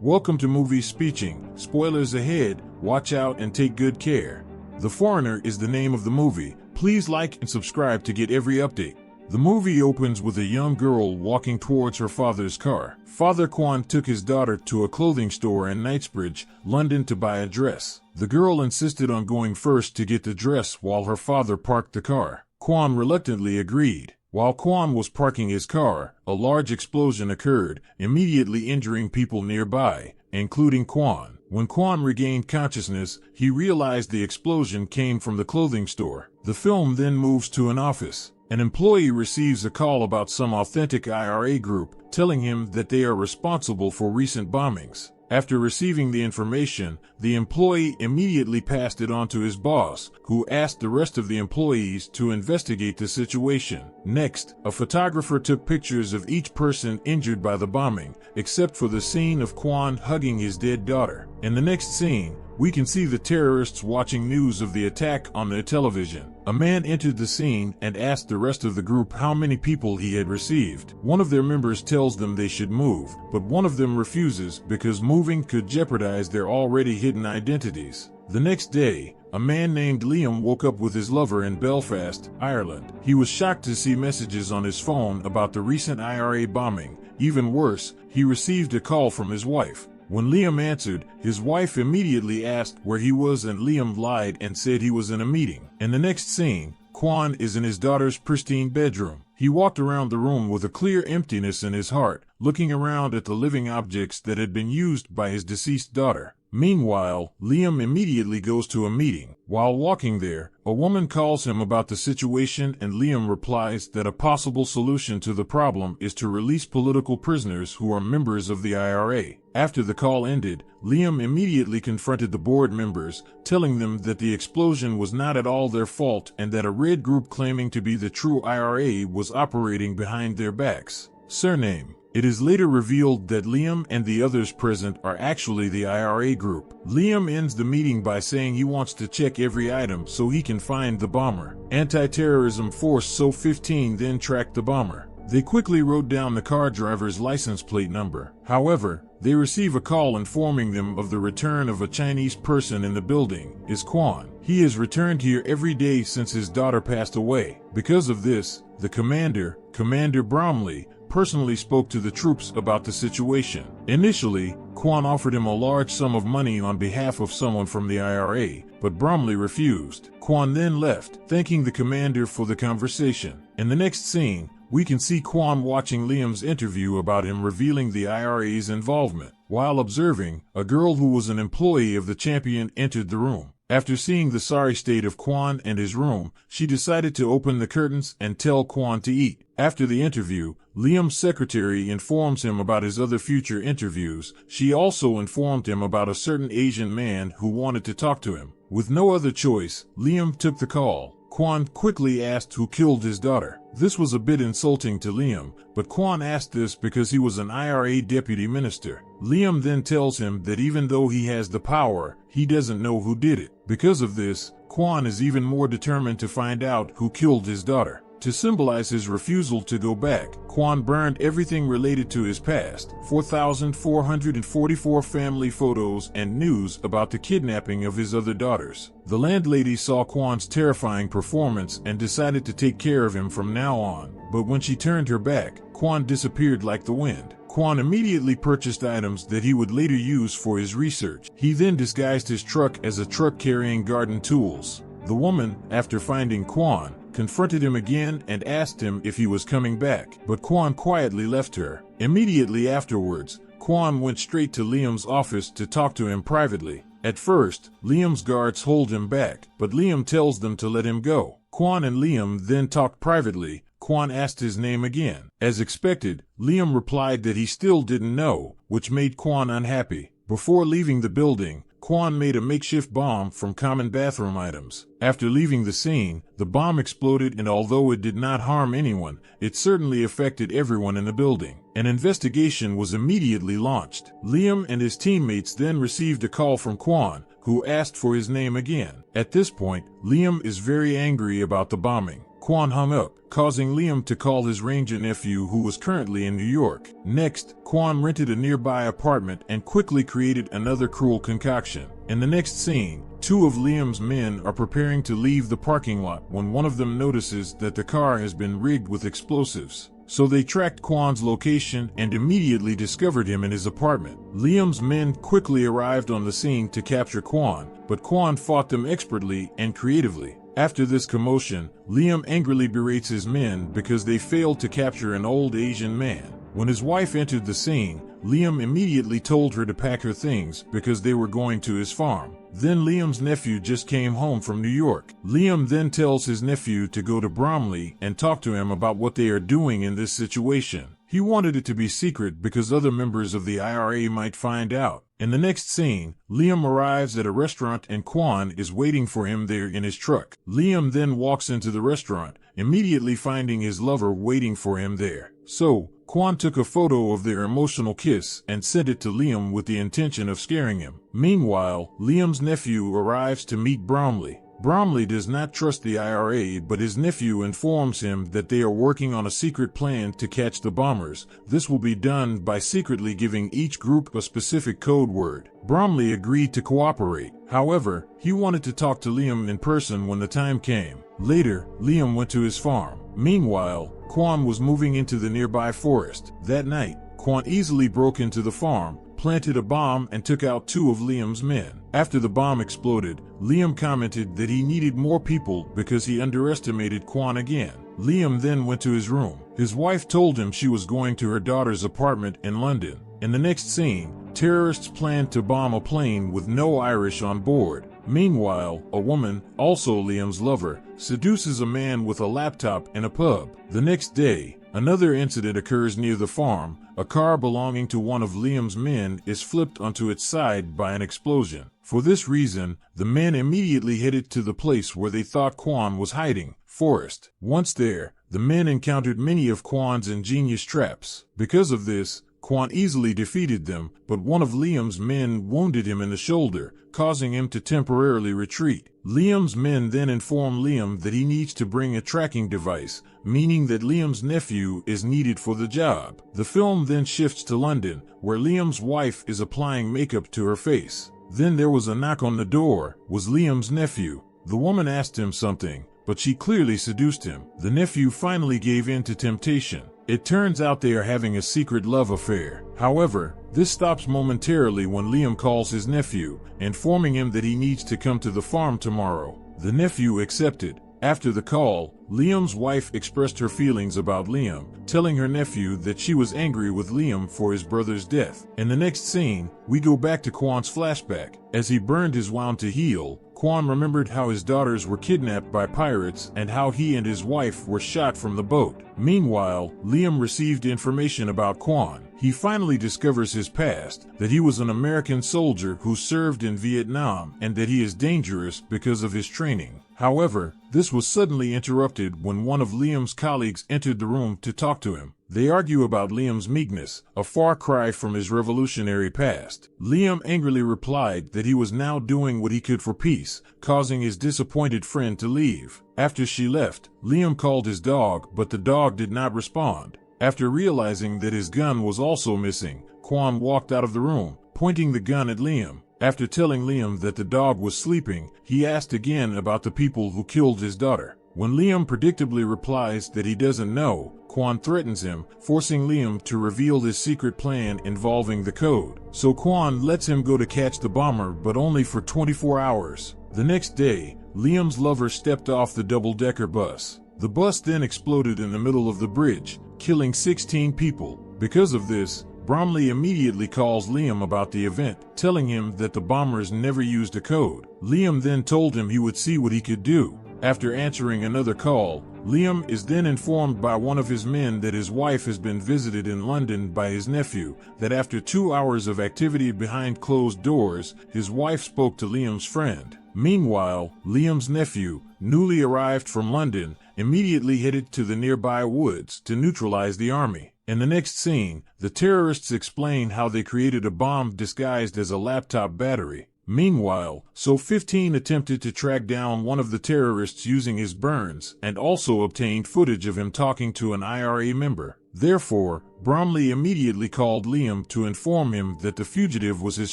Welcome to Movie Speeching. Spoilers ahead, watch out and take good care. The Foreigner is the name of the movie. Please like and subscribe to get every update. The movie opens with a young girl walking towards her father's car. Father Kwan took his daughter to a clothing store in Knightsbridge, London to buy a dress. The girl insisted on going first to get the dress while her father parked the car. Kwan reluctantly agreed. While Kwan was parking his car, a large explosion occurred, immediately injuring people nearby, including Kwan. When Kwan regained consciousness, he realized the explosion came from the clothing store. The film then moves to an office. An employee receives a call about some authentic IRA group, telling him that they are responsible for recent bombings. After receiving the information, the employee immediately passed it on to his boss, who asked the rest of the employees to investigate the situation. Next, a photographer took pictures of each person injured by the bombing, except for the scene of Kwan hugging his dead daughter. In the next scene, we can see the terrorists watching news of the attack on their television. A man entered the scene and asked the rest of the group how many people he had received. One of their members tells them they should move, but one of them refuses because moving could jeopardize their already hidden identities. The next day, a man named Liam woke up with his lover in Belfast, Ireland. He was shocked to see messages on his phone about the recent IRA bombing. Even worse, he received a call from his wife. When Liam answered, his wife immediately asked where he was and Liam lied and said he was in a meeting. In the next scene, Kwan is in his daughter's pristine bedroom. He walked around the room with a clear emptiness in his heart, looking around at the living objects that had been used by his deceased daughter. Meanwhile, Liam immediately goes to a meeting. While walking there, a woman calls him about the situation and Liam replies that a possible solution to the problem is to release political prisoners who are members of the IRA. After the call ended, Liam immediately confronted the board members, telling them that the explosion was not at all their fault and that a red group claiming to be the true IRA was operating behind their backs. Surname. It is later revealed that Liam and the others present are actually the IRA group. Liam ends the meeting by saying he wants to check every item so he can find the bomber. Anti-terrorism force SO-15 then tracked the bomber. They quickly wrote down the car driver's license plate number. However, they receive a call informing them of the return of a Chinese person in the building. Is Kwan. He has returned here every day since his daughter passed away. Because of this, the commander, Commander Bromley, personally spoke to the troops about the situation. Initially, Kwan offered him a large sum of money on behalf of someone from the IRA, but Bromley refused. Kwan then left, thanking the commander for the conversation. In the next scene, we can see Kwan watching Liam's interview about him revealing the IRA's involvement. While observing, a girl who was an employee of the Champion entered the room. After seeing the sorry state of Kwan and his room, she decided to open the curtains and tell Kwan to eat. After the interview, Liam's secretary informs him about his other future interviews. She also informed him about a certain Asian man who wanted to talk to him. With no other choice, Liam took the call. Kwan quickly asked who killed his daughter. This was a bit insulting to Liam, but Kwan asked this because he was an IRA deputy minister. Liam then tells him that even though he has the power, he doesn't know who did it. Because of this, Kwan is even more determined to find out who killed his daughter. To symbolize his refusal to go back, Kwan burned everything related to his past, 4,444 family photos and news about the kidnapping of his other daughters. The landlady saw Kwan's terrifying performance and decided to take care of him from now on, but when she turned her back, Kwan disappeared like the wind. Kwan immediately purchased items that he would later use for his research. He then disguised his truck as a truck carrying garden tools. The woman, after finding Kwan, confronted him again and asked him if he was coming back, but Kwan quietly left her. Immediately afterwards, Kwan went straight to Liam's office to talk to him privately. At first, Liam's guards hold him back, but Liam tells them to let him go. Kwan and Liam then talked privately. Kwan asked his name again. As expected, Liam replied that he still didn't know, which made Kwan unhappy. Before leaving the building, Kwan made a makeshift bomb from common bathroom items. After leaving the scene, the bomb exploded and although it did not harm anyone, it certainly affected everyone in the building. An investigation was immediately launched. Liam and his teammates then received a call from Kwan, who asked for his name again. At this point, Liam is very angry about the bombing. Quan hung up, causing Liam to call his ranger nephew who was currently in New York. Next, Quan rented a nearby apartment and quickly created another cruel concoction. In the next scene, two of Liam's men are preparing to leave the parking lot when one of them notices that the car has been rigged with explosives. So they tracked Quan's location and immediately discovered him in his apartment. Liam's men quickly arrived on the scene to capture Quan, but Quan fought them expertly and creatively. After this commotion, Liam angrily berates his men because they failed to capture an old Asian man. When his wife entered the scene, Liam immediately told her to pack her things because they were going to his farm. Then Liam's nephew just came home from New York. Liam then tells his nephew to go to Bromley and talk to him about what they are doing in this situation. He wanted it to be secret because other members of the IRA might find out. In the next scene, Liam arrives at a restaurant and Quan is waiting for him there in his truck. Liam then walks into the restaurant, immediately finding his lover waiting for him there. So, Quan took a photo of their emotional kiss and sent it to Liam with the intention of scaring him. Meanwhile, Liam's nephew arrives to meet Bromley. Bromley does not trust the IRA, but his nephew informs him that they are working on a secret plan to catch the bombers. This will be done by secretly giving each group a specific code word. Bromley agreed to cooperate. However, he wanted to talk to Liam in person when the time came. Later, Liam went to his farm. Meanwhile, Quan was moving into the nearby forest. That night, Quan easily broke into the farm, planted a bomb and took out two of Liam's men. After the bomb exploded, Liam commented that he needed more people because he underestimated Quan again. Liam then went to his room. His wife told him she was going to her daughter's apartment in London. In the next scene, terrorists planned to bomb a plane with no Irish on board. Meanwhile, a woman, also Liam's lover, seduces a man with a laptop in a pub. The next day, another incident occurs near the farm. A car belonging to one of Liam's men is flipped onto its side by an explosion. For this reason, the men immediately headed to the place where they thought Quan was hiding, Forest. Once there, the men encountered many of Quan's ingenious traps. Because of this, Quan easily defeated them, but one of Liam's men wounded him in the shoulder, causing him to temporarily retreat. Liam's men then inform Liam that he needs to bring a tracking device, meaning that Liam's nephew is needed for the job. The film then shifts to London, where Liam's wife is applying makeup to her face. Then there was a knock on the door. Was Liam's nephew. The woman asked him something, but she clearly seduced him. The nephew finally gave in to temptation. It turns out they are having a secret love affair. However, this stops momentarily when Liam calls his nephew, informing him that he needs to come to the farm tomorrow. The nephew accepted. After the call, Liam's wife expressed her feelings about Liam, telling her nephew that she was angry with Liam for his brother's death. In the next scene, we go back to Quan's flashback. As he burned his wound to heal, Quan remembered how his daughters were kidnapped by pirates and how he and his wife were shot from the boat. Meanwhile, Liam received information about Quan. He finally discovers his past, that he was an American soldier who served in Vietnam and that he is dangerous because of his training. However, this was suddenly interrupted when one of Liam's colleagues entered the room to talk to him. They argue about Liam's meekness, a far cry from his revolutionary past. Liam angrily replied that he was now doing what he could for peace, causing his disappointed friend to leave. After she left, Liam called his dog, but the dog did not respond. After realizing that his gun was also missing, Quan walked out of the room, pointing the gun at Liam. After telling Liam that the dog was sleeping, he asked again about the people who killed his daughter. When Liam predictably replies that he doesn't know, Quan threatens him, forcing Liam to reveal his secret plan involving the code. So Quan lets him go to catch the bomber, but only for 24 hours. The next day, Liam's lover stepped off the double-decker bus. The bus then exploded in the middle of the bridge, killing 16 people. Because of this, Bromley immediately calls Liam about the event, telling him that the bombers never used a code. Liam then told him he would see what he could do. After answering another call, Liam is then informed by one of his men that his wife has been visited in London by his nephew, that after 2 hours of activity behind closed doors, his wife spoke to Liam's friend. Meanwhile, Liam's nephew, newly arrived from London, immediately headed to the nearby woods to neutralize the army. In the next scene, the terrorists explain how they created a bomb disguised as a laptop battery. Meanwhile, So-15 attempted to track down one of the terrorists using his burns and also obtained footage of him talking to an IRA member. Therefore, Bromley immediately called Liam to inform him that the fugitive was his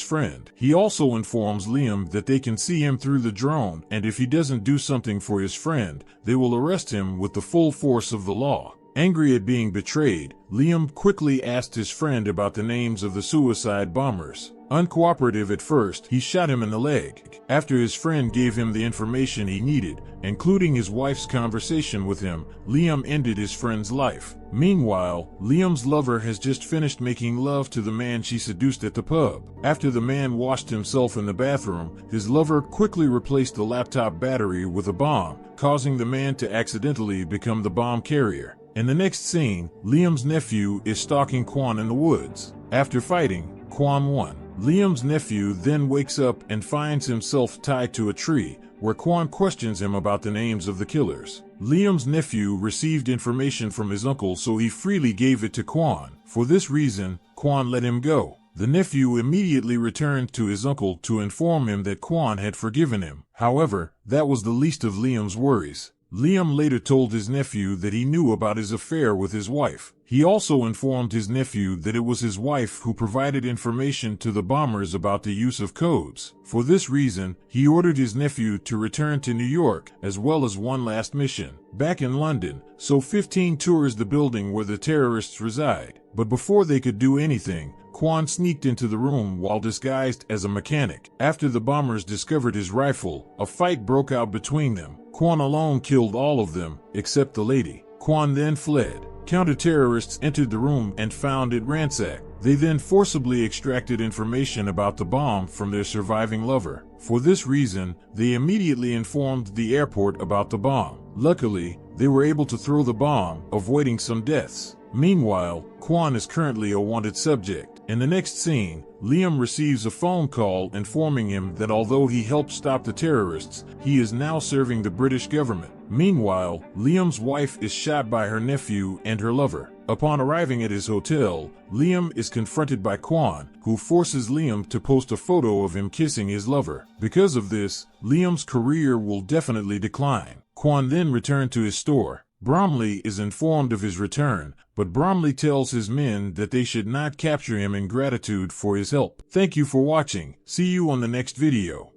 friend. He also informs Liam that they can see him through the drone, and if he doesn't do something for his friend, they will arrest him with the full force of the law. Angry at being betrayed, Liam quickly asked his friend about the names of the suicide bombers. Uncooperative at first, he shot him in the leg. After his friend gave him the information he needed, including his wife's conversation with him, Liam ended his friend's life. Meanwhile, Liam's lover has just finished making love to the man she seduced at the pub. After the man washed himself in the bathroom, his lover quickly replaced the laptop battery with a bomb, causing the man to accidentally become the bomb carrier. In the next scene, Liam's nephew is stalking Quan in the woods. After fighting, Quan won. Liam's nephew then wakes up and finds himself tied to a tree, where Quan questions him about the names of the killers. Liam's nephew received information from his uncle, so he freely gave it to Quan. For this reason, Quan let him go. The nephew immediately returned to his uncle to inform him that Quan had forgiven him. However, that was the least of Liam's worries. Liam later told his nephew that he knew about his affair with his wife. He also informed his nephew that it was his wife who provided information to the bombers about the use of codes. For this reason, he ordered his nephew to return to New York, as well as one last mission. Back in London, So-15 tours the building where the terrorists reside. But before they could do anything, Quan sneaked into the room while disguised as a mechanic. After the bombers discovered his rifle, a fight broke out between them. Quan alone killed all of them, except the lady. Quan then fled. Counter-terrorists entered the room and found it ransacked. They then forcibly extracted information about the bomb from their surviving lover. For this reason, they immediately informed the airport about the bomb. Luckily, they were able to throw the bomb, avoiding some deaths. Meanwhile, Quan is currently a wanted subject. In the next scene, Liam receives a phone call informing him that although he helped stop the terrorists, he is now serving the British government. Meanwhile, Liam's wife is shot by her nephew and her lover. Upon arriving at his hotel, Liam is confronted by Quan, who forces Liam to post a photo of him kissing his lover. Because of this, Liam's career will definitely decline. Quan then returned to his store. Bromley is informed of his return, but Bromley tells his men that they should not capture him in gratitude for his help. Thank you for watching. See you on the next video.